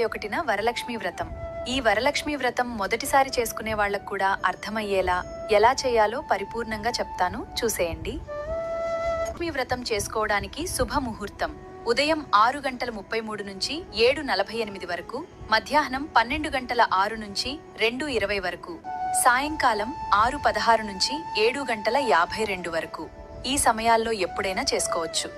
21న వరలక్ష్మి వ్రతం. ఈ వరలక్ష్మి వ్రతం మొదటిసారి చేసుకునే వాళ్లకు కూడా అర్థమయ్యేలా ఎలా చేయాలో పరిపూర్ణంగా చెప్తాను, చూసేయండి. లక్ష్మీ వ్రతం చేసుకోవడానికి శుభ ముహూర్తం ఉదయం 6:33 నుంచి 7:48 వరకు, మధ్యాహ్నం 12:06 నుంచి 2:20 వరకు, సాయంకాలం 6:16 నుంచి 7:52 వరకు. ఈ సమయాల్లో ఎప్పుడైనా చేసుకోవచ్చు.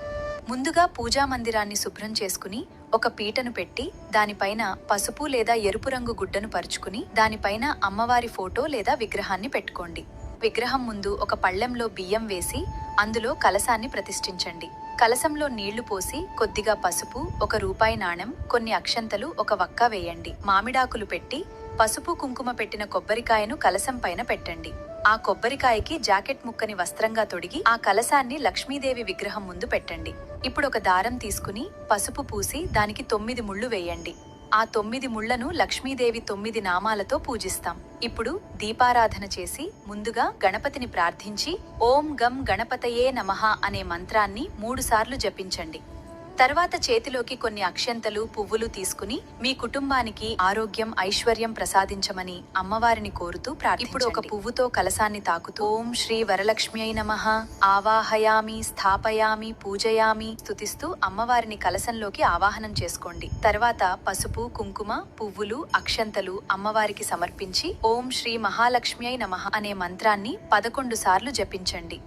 ముందుగా పూజా మందిరాన్ని శుభ్రం చేసుకుని ఒక పీటను పెట్టి దానిపైన పసుపు లేదా ఎరుపు రంగు గుడ్డను పరుచుకుని దానిపైన అమ్మవారి ఫోటో లేదా విగ్రహాన్ని పెట్టుకోండి. విగ్రహం ముందు ఒక పళ్ళెంలో బియ్యం వేసి అందులో కలశాన్ని ప్రతిష్ఠించండి. కలశంలో నీళ్లు పోసి కొద్దిగా పసుపు, ₹1 నాణెం, కొన్ని అక్షంతలు, ఒక వక్క వేయండి. మామిడాకులు పెట్టి పసుపు కుంకుమ పెట్టిన కొబ్బరికాయను కలశం పైన పెట్టండి. ఆ కొబ్బరికాయకి జాకెట్ ముక్కని వస్త్రంగా తొడిగి ఆ కలశాన్ని లక్ష్మీదేవి విగ్రహం ముందు పెట్టండి. ఇప్పుడు ఒక దారం తీసుకుని పసుపు పూసి దానికి 9 ముళ్ళు వేయండి. ఆ 9 ముళ్లను లక్ష్మీదేవి 9 నామాలతో పూజిస్తాం. ఇప్పుడు దీపారాధన చేసి ముందుగా గణపతిని ప్రార్థించి ఓం గం గణపతయే నమః అనే మంత్రాన్ని 3 సార్లు జపించండి. తర్వాత చేతిలోకి కొన్ని అక్షంతలు, పువ్వులు తీసుకుని మీ కుటుంబానికి ఆరోగ్యం, ఐశ్వర్యం ప్రసాదించమని అమ్మవారిని కోరుతూ ప్రార్థించండి. ఇప్పుడు ఒక పువ్వుతో కలశాన్ని తాకుతూ ఓం శ్రీ వరలక్ష్మ్యై నమః ఆవాహయామి, స్థాపయామి, పూజయామి స్తుతిస్తూ అమ్మవారిని కలశంలోకి ఆవాహనం చేసుకోండి. తర్వాత పసుపు, కుంకుమ, పువ్వులు, అక్షంతలు అమ్మవారికి సమర్పించి ఓం శ్రీ మహాలక్ష్మ్యై నమః అనే మంత్రాన్ని 11 సార్లు జపించండి.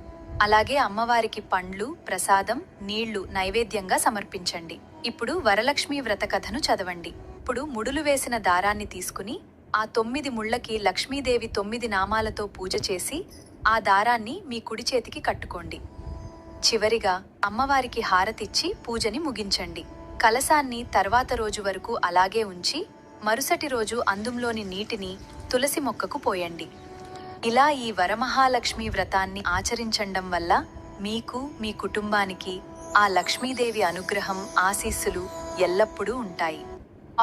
అలాగే అమ్మవారికి పండ్లు, ప్రసాదం, నీళ్లు నైవేద్యంగా సమర్పించండి. ఇప్పుడు వరలక్ష్మి వ్రత కథను చదవండి. ఇప్పుడు ముడులు వేసిన దారాన్ని తీసుకుని ఆ 9 ముళ్లకి లక్ష్మీదేవి 9 నామాలతో పూజ చేసి ఆ దారాన్ని మీ కుడి చేతికి కట్టుకోండి. చివరిగా అమ్మవారికి హారతిచ్చి పూజని ముగించండి. కలశాన్ని తర్వాత రోజు వరకు అలాగే ఉంచి మరుసటి రోజు అందులోని నీటిని తులసి మొక్కకు పోయండి. ఇలా ఈ వరమహాలక్ష్మి వ్రతాన్ని ఆచరించడం వల్ల మీకు, మీ కుటుంబానికి ఆ లక్ష్మీదేవి అనుగ్రహం, ఆశీస్సులు ఎల్లప్పుడూ ఉంటాయి.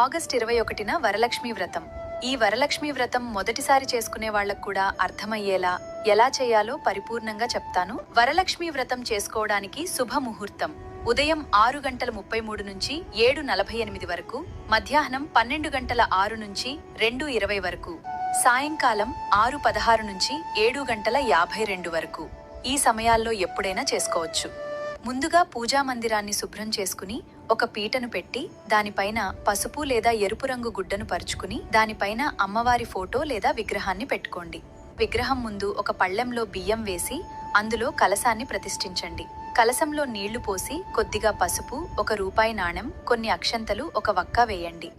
ఆగస్టు 21న వరలక్ష్మి వ్రతం. ఈ వరలక్ష్మి వ్రతం మొదటిసారి చేసుకునే వాళ్లకు కూడా అర్థమయ్యేలా ఎలా చేయాలో పరిపూర్ణంగా చెప్తాను. వరలక్ష్మి వ్రతం చేసుకోవడానికి శుభ ముహూర్తం ఉదయం 6:33 నుంచి 7:48 వరకు, మధ్యాహ్నం 12:06 నుంచి 2:20 వరకు, సాయంకాలం 6:16 నుంచి 7:52 వరకు. ఈ సమయాల్లో ఎప్పుడైనా చేసుకోవచ్చు. ముందుగా పూజా మందిరాన్ని శుభ్రం చేసుకుని ఒక పీటను పెట్టి దానిపైన పసుపు లేదా ఎరుపు రంగు గుడ్డను పరుచుకుని దానిపైన అమ్మవారి ఫోటో లేదా విగ్రహాన్ని పెట్టుకోండి. విగ్రహం ముందు ఒక పళ్ళెంలో బియ్యం వేసి అందులో కలశాన్ని ప్రతిష్ఠించండి. కలశంలో నీళ్లు పోసి కొద్దిగా పసుపు, ₹1 నాణెం, కొన్ని అక్షంతలు, ఒక వక్క వేయండి.